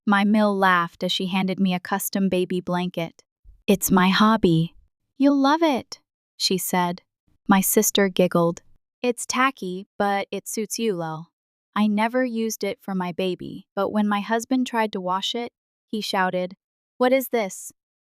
My Mill laughed as she handed me a custom baby blanket. "It's my hobby." "You'll love it," she said. My sister giggled. "It's tacky, but it suits you, Lil." I never used it for my baby, but when my husband tried to wash it, he shouted, "What is this?"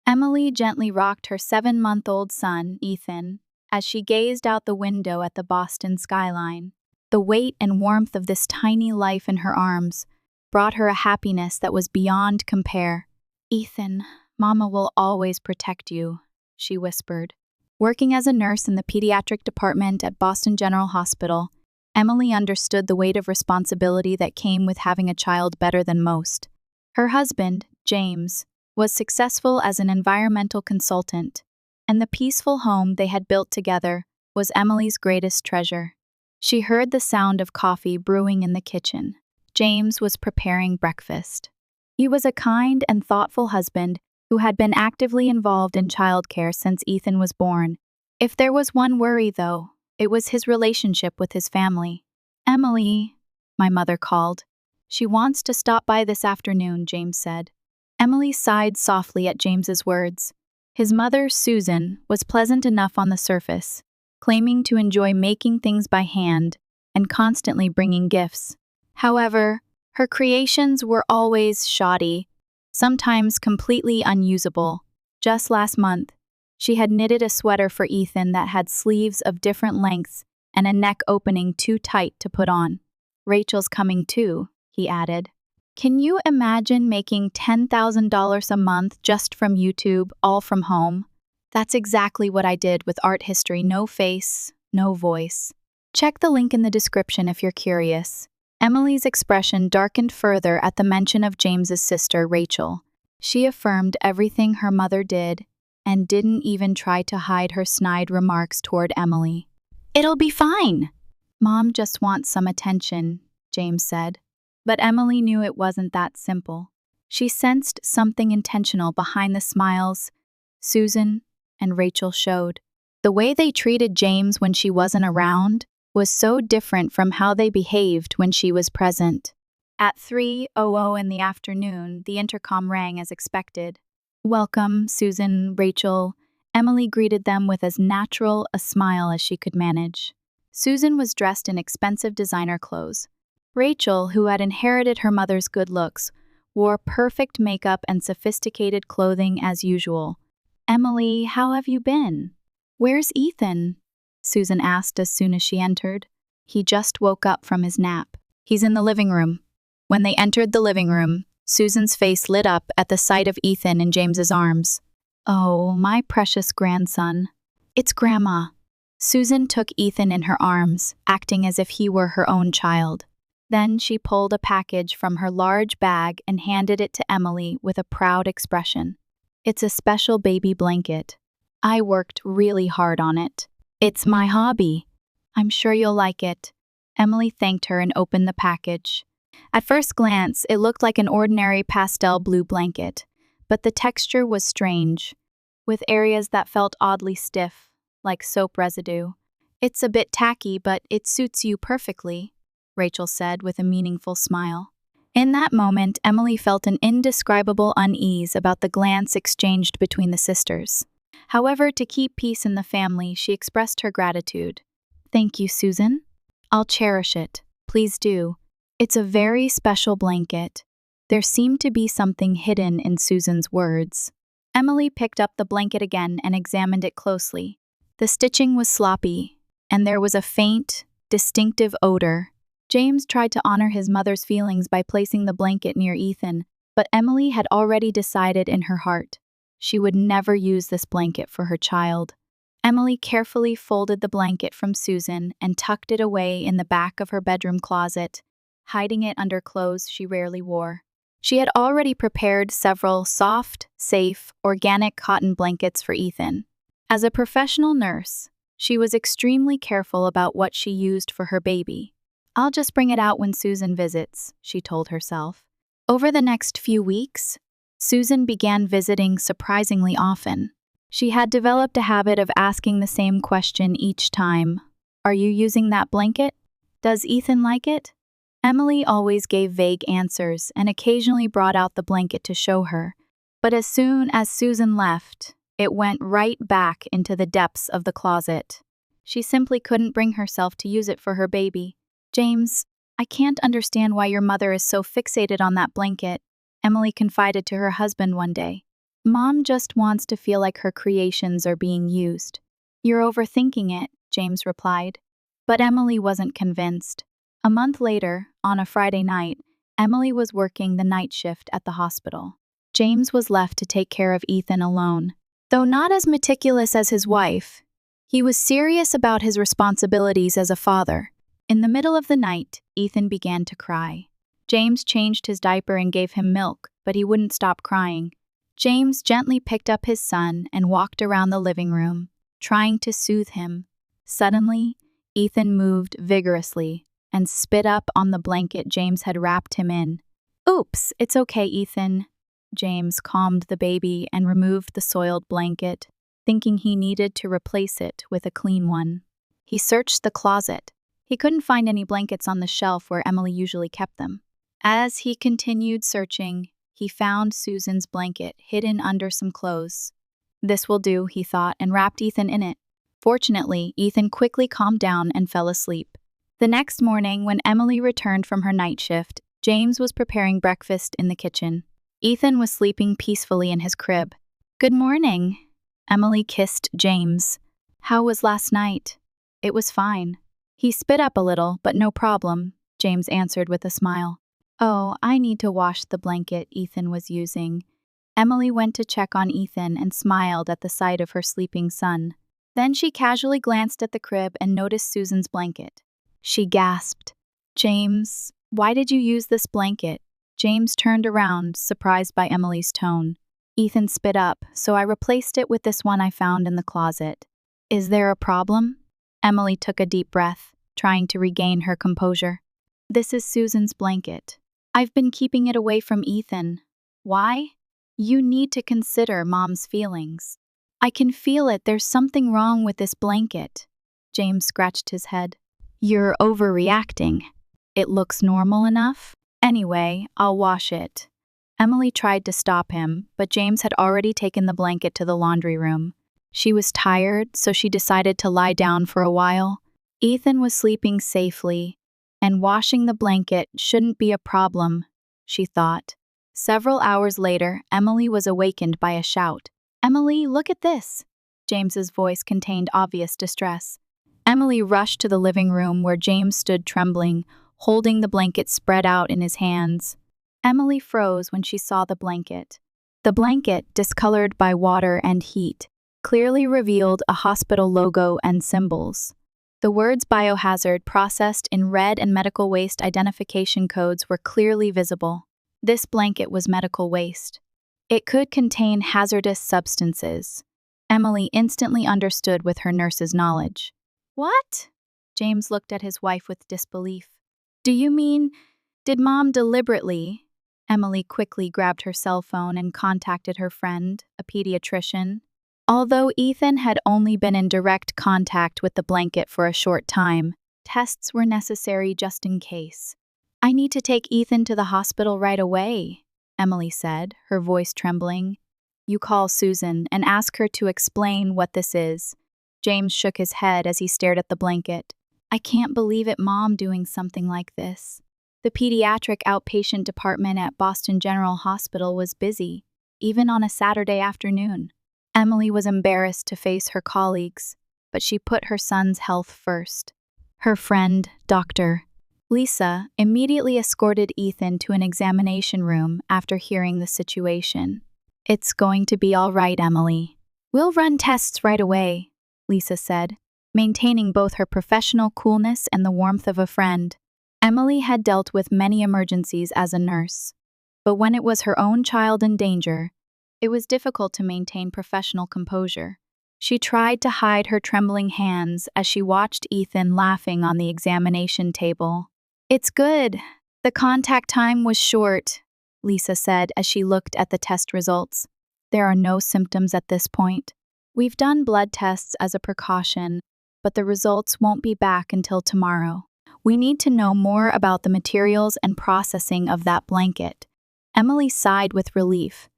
Emily gently rocked her 7-month-old son, Ethan, as she gazed out the window at the Boston skyline. The weight and warmth of this tiny life in her arms brought her a happiness that was beyond compare. "Ethan, Mama will always protect you," she whispered. Working as a nurse in the pediatric department at Boston General Hospital, Emily understood the weight of responsibility that came with having a child better than most. Her husband, James, was successful as an environmental consultant, and the peaceful home they had built together was Emily's greatest treasure. She heard the sound of coffee brewing in the kitchen. James was preparing breakfast. He was a kind and thoughtful husband who had been actively involved in childcare since Ethan was born. If there was one worry, though, it was his relationship with his family. "Emily," my mother called. "She wants to stop by this afternoon," James said. Emily sighed softly at James's words. His mother, Susan, was pleasant enough on the surface, claiming to enjoy making things by hand and constantly bringing gifts. However, her creations were always shoddy, sometimes completely unusable. Just last month, she had knitted a sweater for Ethan that had sleeves of different lengths and a neck opening too tight to put on. "Rachel's coming too," he added. "Can you imagine making $10,000 a month just from YouTube, all from home?" That's exactly what I did with art history, no face, no voice. Check the link in the description if you're curious. Emily's expression darkened further at the mention of James's sister, Rachel. She affirmed everything her mother did and didn't even try to hide her snide remarks toward Emily. "It'll be fine." "Mom just wants some attention," James said. But Emily knew it wasn't that simple. She sensed something intentional behind the smiles Susan and Rachel showed. The way they treated James when she wasn't around was so different from how they behaved when she was present. At 3:00 in the afternoon, the intercom rang as expected. "Welcome, Susan, Rachel." Emily greeted them with as natural a smile as she could manage. Susan was dressed in expensive designer clothes. Rachel, who had inherited her mother's good looks, wore perfect makeup and sophisticated clothing as usual. "Emily, how have you been?" "Where's Ethan?" Susan asked as soon as she entered. "He just woke up from his nap. He's in the living room." When they entered the living room, Susan's face lit up at the sight of Ethan in James's arms. "Oh, my precious grandson." "It's Grandma." Susan took Ethan in her arms, acting as if he were her own child. Then she pulled a package from her large bag and handed it to Emily with a proud expression. "It's a special baby blanket. I worked really hard on it. It's my hobby. I'm sure you'll like it." Emily thanked her and opened the package. At first glance, it looked like an ordinary pastel blue blanket, but the texture was strange, with areas that felt oddly stiff, like soap residue. "It's a bit tacky, but it suits you perfectly," Rachel said with a meaningful smile. In that moment, Emily felt an indescribable unease about the glance exchanged between the sisters. However, to keep peace in the family, she expressed her gratitude. "Thank you, Susan. I'll cherish it. Please do. It's a very special blanket." There seemed to be something hidden in Susan's words. Emily picked up the blanket again and examined it closely. The stitching was sloppy, and there was a faint, distinctive odor. James tried to honor his mother's feelings by placing the blanket near Ethan, but Emily had already decided in her heart she would never use this blanket for her child. Emily carefully folded the blanket from Susan and tucked it away in the back of her bedroom closet, hiding it under clothes she rarely wore. She had already prepared several soft, safe, organic cotton blankets for Ethan. As a professional nurse, she was extremely careful about what she used for her baby. "I'll just bring it out when Susan visits," she told herself. Over the next few weeks, Susan began visiting surprisingly often. She had developed a habit of asking the same question each time. "Are you using that blanket? Does Ethan like it?" Emily always gave vague answers and occasionally brought out the blanket to show her. But as soon as Susan left, it went right back into the depths of the closet. She simply couldn't bring herself to use it for her baby. James, I can't understand why your mother is so fixated on that blanket, Emily confided to her husband one day. Mom just wants to feel like her creations are being used. You're overthinking it, James replied. But Emily wasn't convinced. A month later, on a Friday night, Emily was working the night shift at the hospital. James was left to take care of Ethan alone. Though not as meticulous as his wife, he was serious about his responsibilities as a father. In the middle of the night, Ethan began to cry. James changed his diaper and gave him milk, but he wouldn't stop crying. James gently picked up his son and walked around the living room, trying to soothe him. Suddenly, Ethan moved vigorously and spit up on the blanket James had wrapped him in. Oops, it's okay, Ethan. James calmed the baby and removed the soiled blanket, thinking he needed to replace it with a clean one. He searched the closet. He couldn't find any blankets on the shelf where Emily usually kept them. As he continued searching, he found Susan's blanket hidden under some clothes. This will do, he thought, and wrapped Ethan in it. Fortunately, Ethan quickly calmed down and fell asleep. The next morning, when Emily returned from her night shift, James was preparing breakfast in the kitchen. Ethan was sleeping peacefully in his crib. Good morning. Emily kissed James. How was last night? It was fine. He spit up a little, but no problem, James answered with a smile. Oh, I need to wash the blanket Ethan was using. Emily went to check on Ethan and smiled at the sight of her sleeping son. Then she casually glanced at the crib and noticed Susan's blanket. She gasped. James, why did you use this blanket? James turned around, surprised by Emily's tone. Ethan spit up, so I replaced it with this one I found in the closet. Is there a problem? Emily took a deep breath, trying to regain her composure. This is Susan's blanket. I've been keeping it away from Ethan. Why? You need to consider Mom's feelings. I can feel it. There's something wrong with this blanket. James scratched his head. You're overreacting. It looks normal enough. Anyway, I'll wash it. Emily tried to stop him, but James had already taken the blanket to the laundry room. She was tired, so she decided to lie down for a while. Ethan was sleeping safely, and washing the blanket shouldn't be a problem, she thought. Several hours later, Emily was awakened by a shout. Emily, look at this! James's voice contained obvious distress. Emily rushed to the living room where James stood trembling, holding the blanket spread out in his hands. Emily froze when she saw the blanket. The blanket, discolored by water and heat, clearly revealed a hospital logo and symbols. The words biohazard processed in red and medical waste identification codes were clearly visible. This blanket was medical waste. It could contain hazardous substances. Emily instantly understood with her nurse's knowledge. What? James looked at his wife with disbelief. Do you mean, did Mom deliberately? Emily quickly grabbed her cell phone and contacted her friend, a pediatrician. Although Ethan had only been in direct contact with the blanket for a short time, tests were necessary just in case. I need to take Ethan to the hospital right away, Emily said, her voice trembling. You call Susan and ask her to explain what this is. James shook his head as he stared at the blanket. I can't believe it, Mom doing something like this. The pediatric outpatient department at Boston General Hospital was busy, even on a Saturday afternoon. Emily was embarrassed to face her colleagues, but she put her son's health first. Her friend, Dr. Lisa, immediately escorted Ethan to an examination room after hearing the situation. It's going to be all right, Emily. We'll run tests right away, Lisa said, maintaining both her professional coolness and the warmth of a friend. Emily had dealt with many emergencies as a nurse, but when it was her own child in danger, it was difficult to maintain professional composure. She tried to hide her trembling hands as she watched Ethan laughing on the examination table. It's good. The contact time was short, Lisa said as she looked at the test results. There are no symptoms at this point. We've done blood tests as a precaution, but the results won't be back until tomorrow. We need to know more about the materials and processing of that blanket. Emily sighed with relief.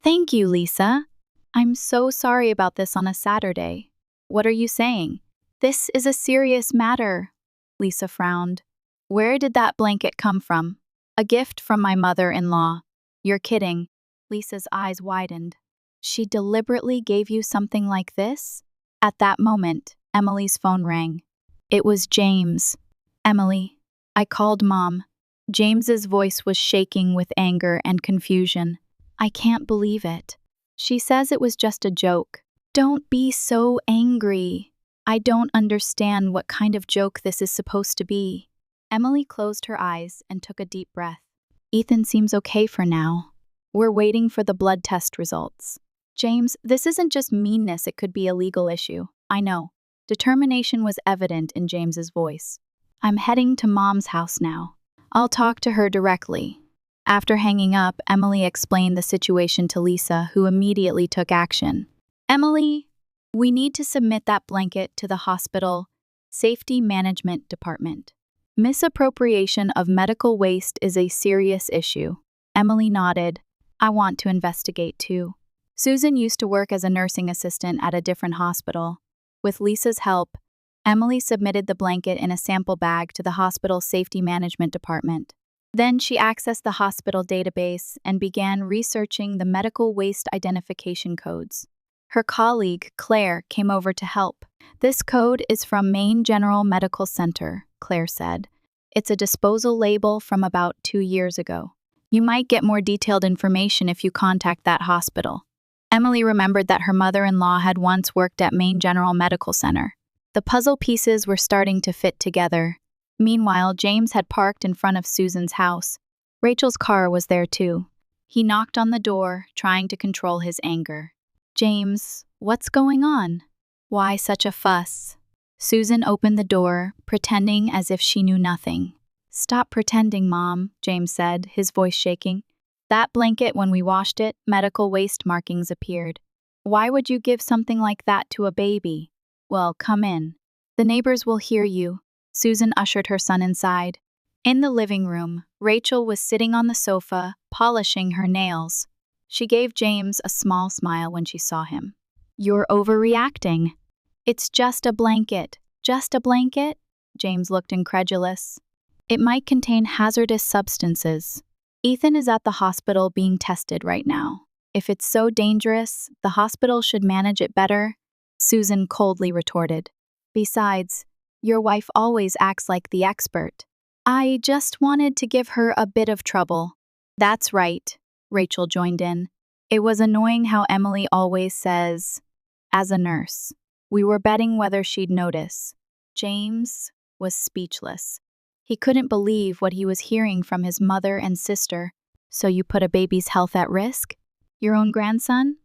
Thank you, Lisa. I'm so sorry about this on a Saturday. What are you saying? This is a serious matter. Lisa frowned. Where did that blanket come from? A gift from my mother-in-law. You're kidding. Lisa's eyes widened. She deliberately gave you something like this? At that moment, Emily's phone rang. It was James. Emily. I called Mom. James's voice was shaking with anger and confusion. I can't believe it. She says it was just a joke. Don't be so angry. I don't understand what kind of joke this is supposed to be. Emily closed her eyes and took a deep breath. Ethan seems okay for now. We're waiting for the blood test results. James, this isn't just meanness, it could be a legal issue. I know. Determination was evident in James's voice. I'm heading to Mom's house now. I'll talk to her directly. After hanging up, Emily explained the situation to Lisa, who immediately took action. Emily, we need to submit that blanket to the hospital safety management department. Misappropriation of medical waste is a serious issue. Emily nodded. I want to investigate too. Susan used to work as a nursing assistant at a different hospital. With Lisa's help, Emily submitted the blanket in a sample bag to the hospital's safety management department. Then she accessed the hospital database and began researching the medical waste identification codes. Her colleague, Claire, came over to help. This code is from Maine General Medical Center, Claire said. It's a disposal label from about 2 years ago. You might get more detailed information if you contact that hospital. Emily remembered that her mother-in-law had once worked at Maine General Medical Center. The puzzle pieces were starting to fit together. Meanwhile, James had parked in front of Susan's house. Rachel's car was there too. He knocked on the door, trying to control his anger. James, what's going on? Why such a fuss? Susan opened the door, pretending as if she knew nothing. Stop pretending, Mom, James said, his voice shaking. That blanket, when we washed it, medical waste markings appeared. Why would you give something like that to a baby? Well, come in. The neighbors will hear you. Susan ushered her son inside. In the living room, Rachel was sitting on the sofa, polishing her nails. She gave James a small smile when she saw him. You're overreacting. It's just a blanket. Just a blanket? James looked incredulous. It might contain hazardous substances. Ethan is at the hospital being tested right now. If it's so dangerous, the hospital should manage it better, Susan coldly retorted. Besides, your wife always acts like the expert. I just wanted to give her a bit of trouble. That's right, Rachel joined in. It was annoying how Emily always says, as a nurse. We were betting whether she'd notice. James was speechless. He couldn't believe what he was hearing from his mother and sister. So you put a baby's health at risk? Your own grandson?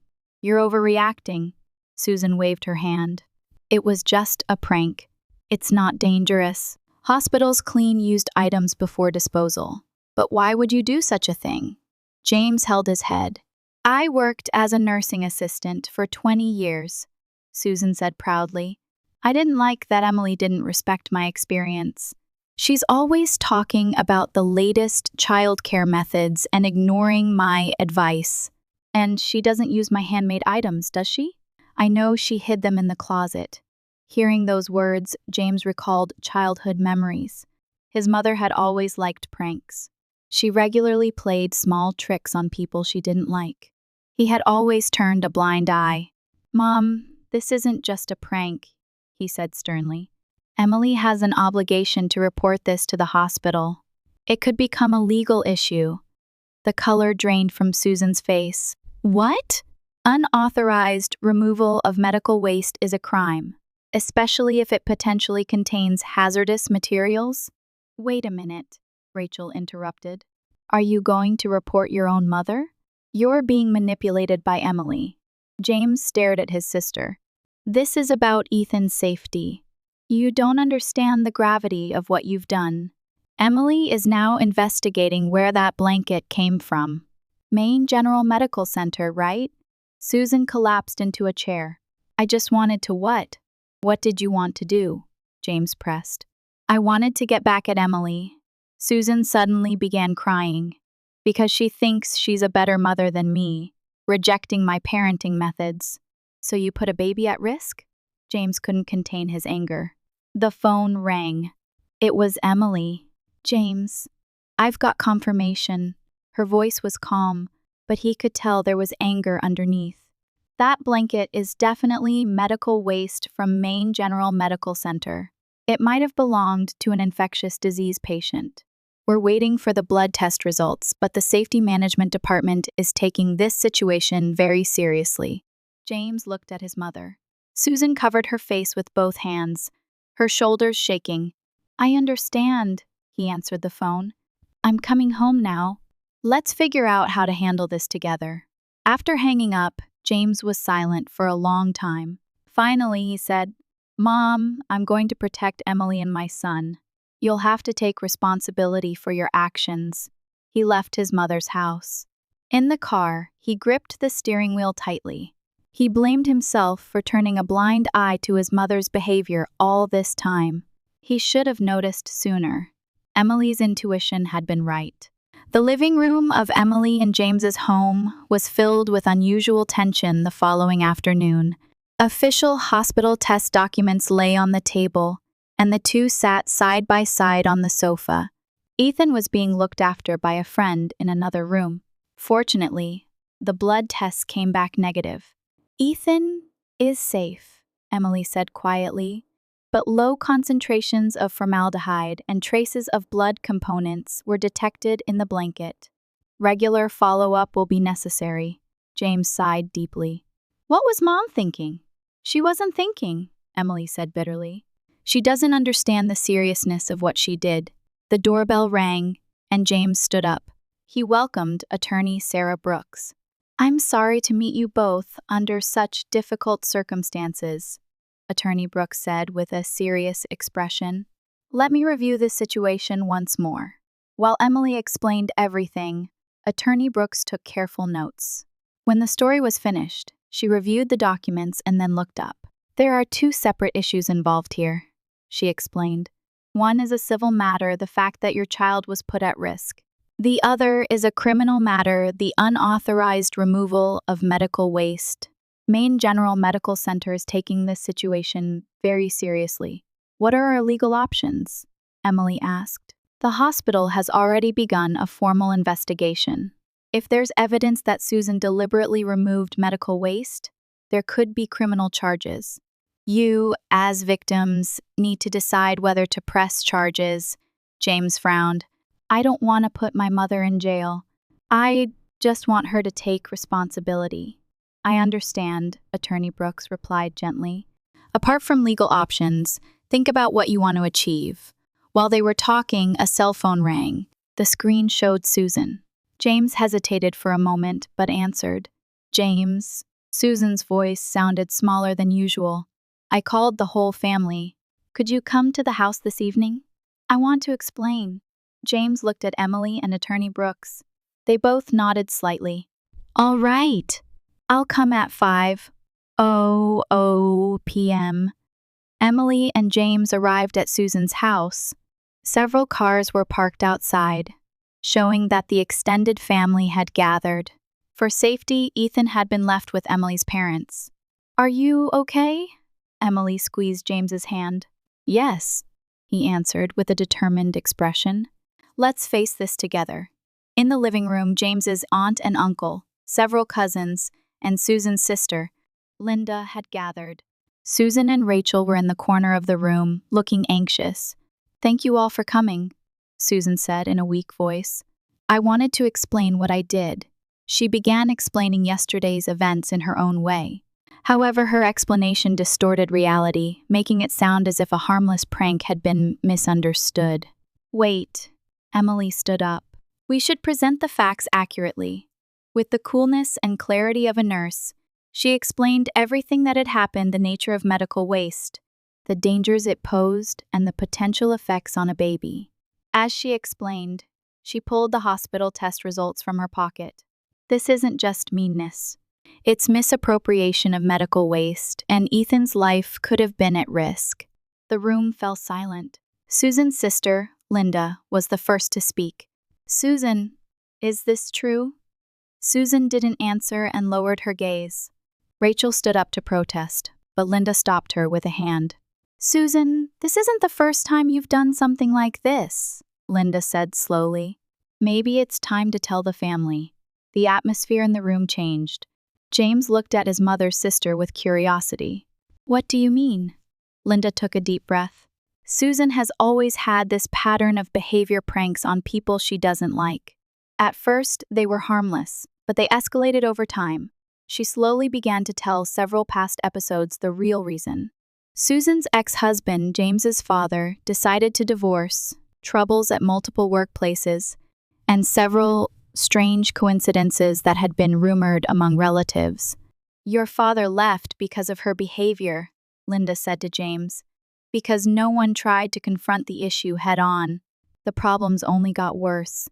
You're overreacting. Susan waved her hand. It was just a prank. It's not dangerous. Hospitals clean used items before disposal. But why would you do such a thing? James held his head. I worked as a nursing assistant for 20 years, Susan said proudly. I didn't like that Emily didn't respect my experience. She's always talking about the latest childcare methods and ignoring my advice. And she doesn't use my handmade items, does she? I know she hid them in the closet. Hearing those words, James recalled childhood memories. His mother had always liked pranks. She regularly played small tricks on people she didn't like. He had always turned a blind eye. Mom, this isn't just a prank, he said sternly. Emily has an obligation to report this to the hospital. It could become a legal issue. The color drained from Susan's face. What? Unauthorized removal of medical waste is a crime, especially if it potentially contains hazardous materials? Wait a minute, Rachel interrupted. Are you going to report your own mother? You're being manipulated by Emily. James stared at his sister. This is about Ethan's safety. You don't understand the gravity of what you've done. Emily is now investigating where that blanket came from. Maine General Medical Center, right? Susan collapsed into a chair. I just wanted to what? What did you want to do? James pressed. I wanted to get back at Emily. Susan suddenly began crying because she thinks she's a better mother than me, rejecting my parenting methods. So you put a baby at risk? James couldn't contain his anger. The phone rang. It was Emily. James, I've got confirmation. Her voice was calm, but he could tell there was anger underneath. That blanket is definitely medical waste from Maine General Medical Center. It might have belonged to an infectious disease patient. We're waiting for the blood test results, but the Safety Management Department is taking this situation very seriously. James looked at his mother. Susan covered her face with both hands, her shoulders shaking. I understand, he answered the phone. I'm coming home now. Let's figure out how to handle this together. After hanging up, James was silent for a long time. Finally, he said, Mom, I'm going to protect Emily and my son. You'll have to take responsibility for your actions. He left his mother's house. In the car, he gripped the steering wheel tightly. He blamed himself for turning a blind eye to his mother's behavior all this time. He should have noticed sooner. Emily's intuition had been right. The living room of Emily and James's home was filled with unusual tension the following afternoon. Official hospital test documents lay on the table, and the two sat side by side on the sofa. Ethan was being looked after by a friend in another room. Fortunately, the blood tests came back negative. Ethan is safe, Emily said quietly, but low concentrations of formaldehyde and traces of blood components were detected in the blanket. Regular follow-up will be necessary. James sighed deeply. What was Mom thinking? She wasn't thinking, Emily said bitterly. She doesn't understand the seriousness of what she did. The doorbell rang, and James stood up. He welcomed attorney Sarah Brooks. I'm sorry to meet you both under such difficult circumstances, Attorney Brooks said with a serious expression. Let me review this situation once more. While Emily explained everything, Attorney Brooks took careful notes. When the story was finished, she reviewed the documents and then looked up. There are two separate issues involved here, she explained. One is a civil matter, the fact that your child was put at risk. The other is a criminal matter, the unauthorized removal of medical waste. Maine General Medical Center is taking this situation very seriously. What are our legal options? Emily asked. The hospital has already begun a formal investigation. If there's evidence that Susan deliberately removed medical waste, there could be criminal charges. You, as victims, need to decide whether to press charges. James frowned. I don't want to put my mother in jail. I just want her to take responsibility. I understand, Attorney Brooks replied gently. Apart from legal options, think about what you want to achieve. While they were talking, a cell phone rang. The screen showed Susan. James hesitated for a moment, but answered. James. Susan's voice sounded smaller than usual. I called the whole family. Could you come to the house this evening? I want to explain. James looked at Emily and Attorney Brooks. They both nodded slightly. All right. I'll come at 5:00 p.m. Emily and James arrived at Susan's house. Several cars were parked outside, showing that the extended family had gathered. For safety, Ethan had been left with Emily's parents. Are you okay? Emily squeezed James's hand. Yes, he answered with a determined expression. Let's face this together. In the living room, James's aunt and uncle, several cousins, and Susan's sister, Linda, had gathered. Susan and Rachel were in the corner of the room, looking anxious. Thank you all for coming, Susan said in a weak voice. I wanted to explain what I did. She began explaining yesterday's events in her own way. However, her explanation distorted reality, making it sound as if a harmless prank had been misunderstood. Wait, Emily stood up. We should present the facts accurately. With the coolness and clarity of a nurse, she explained everything that had happened, the nature of medical waste, the dangers it posed, and the potential effects on a baby. As she explained, she pulled the hospital test results from her pocket. This isn't just meanness. It's misappropriation of medical waste, and Ethan's life could have been at risk. The room fell silent. Susan's sister, Linda, was the first to speak. Susan, is this true? Susan didn't answer and lowered her gaze. Rachel stood up to protest, but Linda stopped her with a hand. Susan, this isn't the first time you've done something like this, Linda said slowly. Maybe it's time to tell the family. The atmosphere in the room changed. James looked at his mother's sister with curiosity. What do you mean? Linda took a deep breath. Susan has always had this pattern of behavior pranks on people she doesn't like. At first, they were harmless, but they escalated over time. She slowly began to tell several past episodes the real reason. Susan's ex-husband, James's father, decided to divorce, troubles at multiple workplaces, and several strange coincidences that had been rumored among relatives. Your father left because of her behavior, Linda said to James. Because no one tried to confront the issue head-on. The problems only got worse.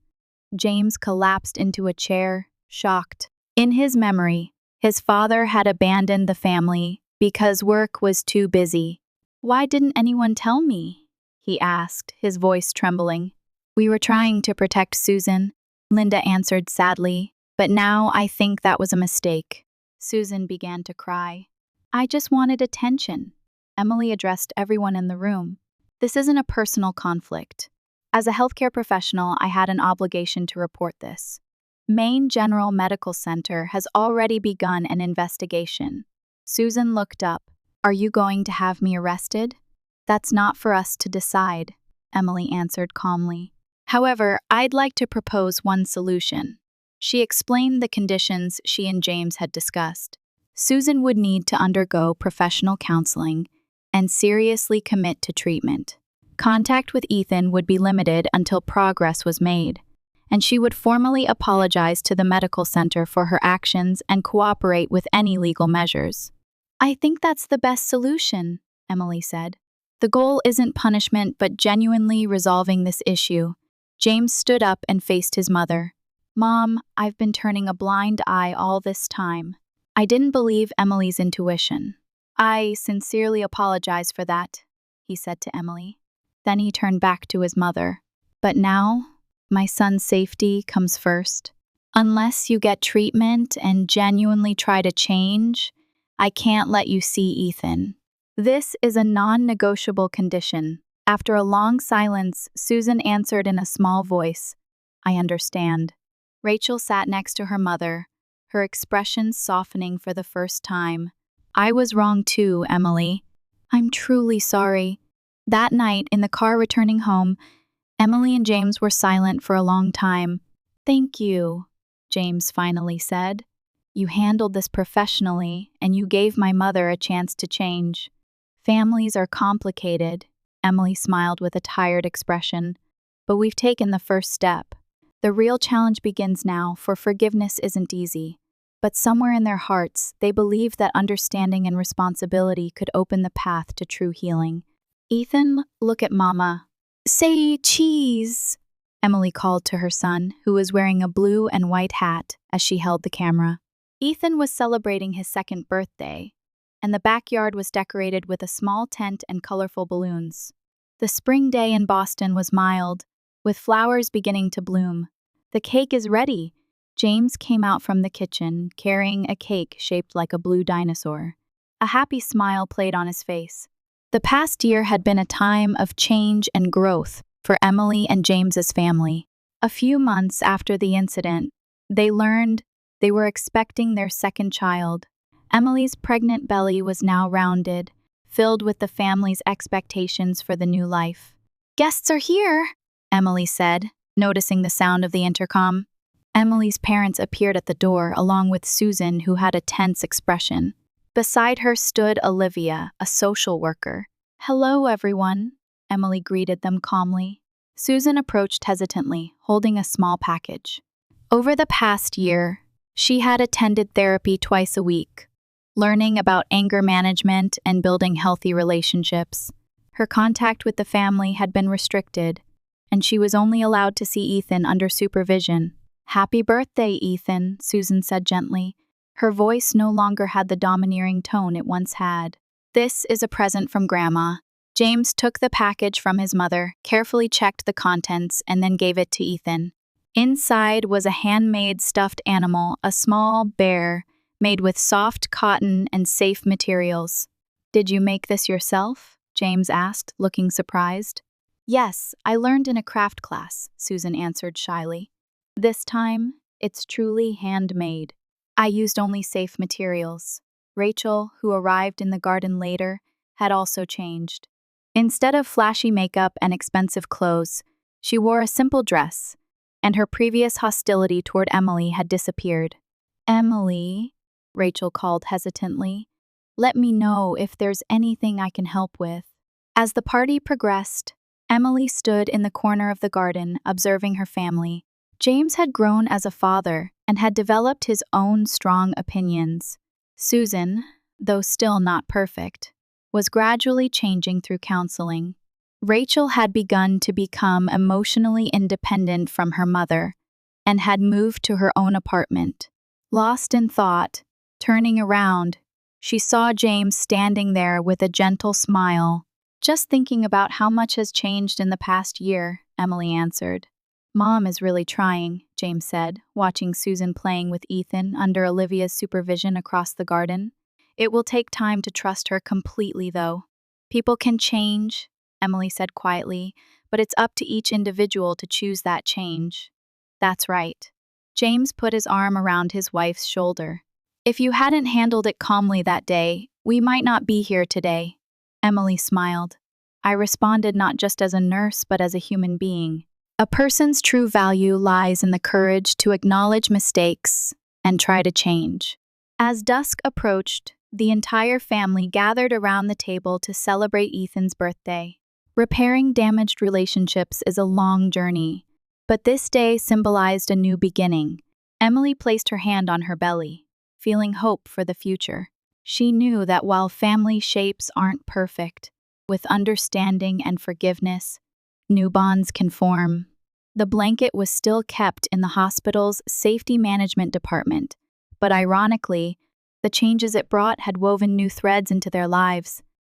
James collapsed into a chair, shocked. In his memory, his father had abandoned the family because work was too busy. Why didn't anyone tell me? He asked, his voice trembling. We were trying to protect Susan, Linda answered sadly, but now I think that was a mistake. Susan began to cry. I just wanted attention. Emily addressed everyone in the room. This isn't a personal conflict. As a healthcare professional, I had an obligation to report this. Maine General Medical Center has already begun an investigation. Susan looked up. Are you going to have me arrested? That's not for us to decide, Emily answered calmly. However, I'd like to propose one solution. She explained the conditions she and James had discussed. Susan would need to undergo professional counseling and seriously commit to treatment. Contact with Ethan would be limited until progress was made, and she would formally apologize to the medical center for her actions and cooperate with any legal measures. I think that's the best solution, Emily said. The goal isn't punishment but genuinely resolving this issue. James stood up and faced his mother. Mom, I've been turning a blind eye all this time. I didn't believe Emily's intuition. I sincerely apologize for that, he said to Emily. Then he turned back to his mother. But now, my son's safety comes first. Unless you get treatment and genuinely try to change, I can't let you see Ethan. This is a non-negotiable condition. After a long silence, Susan answered in a small voice, I understand. Rachel sat next to her mother, her expression softening for the first time. I was wrong too, Emily. I'm truly sorry. That night, in the car returning home, Emily and James were silent for a long time. Thank you, James finally said. You handled this professionally, and you gave my mother a chance to change. Families are complicated, Emily smiled with a tired expression. But we've taken the first step. The real challenge begins now, for forgiveness isn't easy. But somewhere in their hearts, they believe that understanding and responsibility could open the path to true healing. Ethan, look at Mama. Say cheese, Emily called to her son, who was wearing a blue and white hat as she held the camera. Ethan was celebrating his second birthday, and the backyard was decorated with a small tent and colorful balloons. The spring day in Boston was mild, with flowers beginning to bloom. The cake is ready. James came out from the kitchen, carrying a cake shaped like a blue dinosaur. A happy smile played on his face. The past year had been a time of change and growth for Emily and James's family. A few months after the incident, they learned they were expecting their second child. Emily's pregnant belly was now rounded, filled with the family's expectations for the new life. Guests are here, Emily said, noticing the sound of the intercom. Emily's parents appeared at the door, along with Susan, who had a tense expression. Beside her stood Olivia, a social worker. Hello, everyone, Emily greeted them calmly. Susan approached hesitantly, holding a small package. Over the past year, she had attended therapy twice a week, learning about anger management and building healthy relationships. Her contact with the family had been restricted, and she was only allowed to see Ethan under supervision. Happy birthday, Ethan, Susan said gently. Her voice no longer had the domineering tone it once had. This is a present from Grandma. James took the package from his mother, carefully checked the contents, and then gave it to Ethan. Inside was a handmade stuffed animal, a small bear, made with soft cotton and safe materials. "Did you make this yourself?" James asked, looking surprised. "Yes, I learned in a craft class," Susan answered shyly. "This time, it's truly handmade. I used only safe materials." Rachel, who arrived in the garden later, had also changed. Instead of flashy makeup and expensive clothes, she wore a simple dress, and her previous hostility toward Emily had disappeared. "Emily," Rachel called hesitantly, "let me know if there's anything I can help with." As the party progressed, Emily stood in the corner of the garden, observing her family. James had grown as a father and had developed his own strong opinions. Susan, though still not perfect, was gradually changing through counseling. Rachel had begun to become emotionally independent from her mother and had moved to her own apartment. Lost in thought, turning around, she saw James standing there with a gentle smile. "Just thinking about how much has changed in the past year," Emily answered. "Mom is really trying," James said, watching Susan playing with Ethan under Olivia's supervision across the garden. "It will take time to trust her completely, though." "People can change," Emily said quietly, "but it's up to each individual to choose that change." "That's right." James put his arm around his wife's shoulder. "If you hadn't handled it calmly that day, we might not be here today." Emily smiled. "I responded not just as a nurse, but as a human being. A person's true value lies in the courage to acknowledge mistakes and try to change." As dusk approached, the entire family gathered around the table to celebrate Ethan's birthday. Repairing damaged relationships is a long journey, but this day symbolized a new beginning. Emily placed her hand on her belly, feeling hope for the future. She knew that while family shapes aren't perfect, with understanding and forgiveness, new bonds can form. The blanket was still kept in the hospital's safety management department, but ironically, the changes it brought had woven new threads into their lives.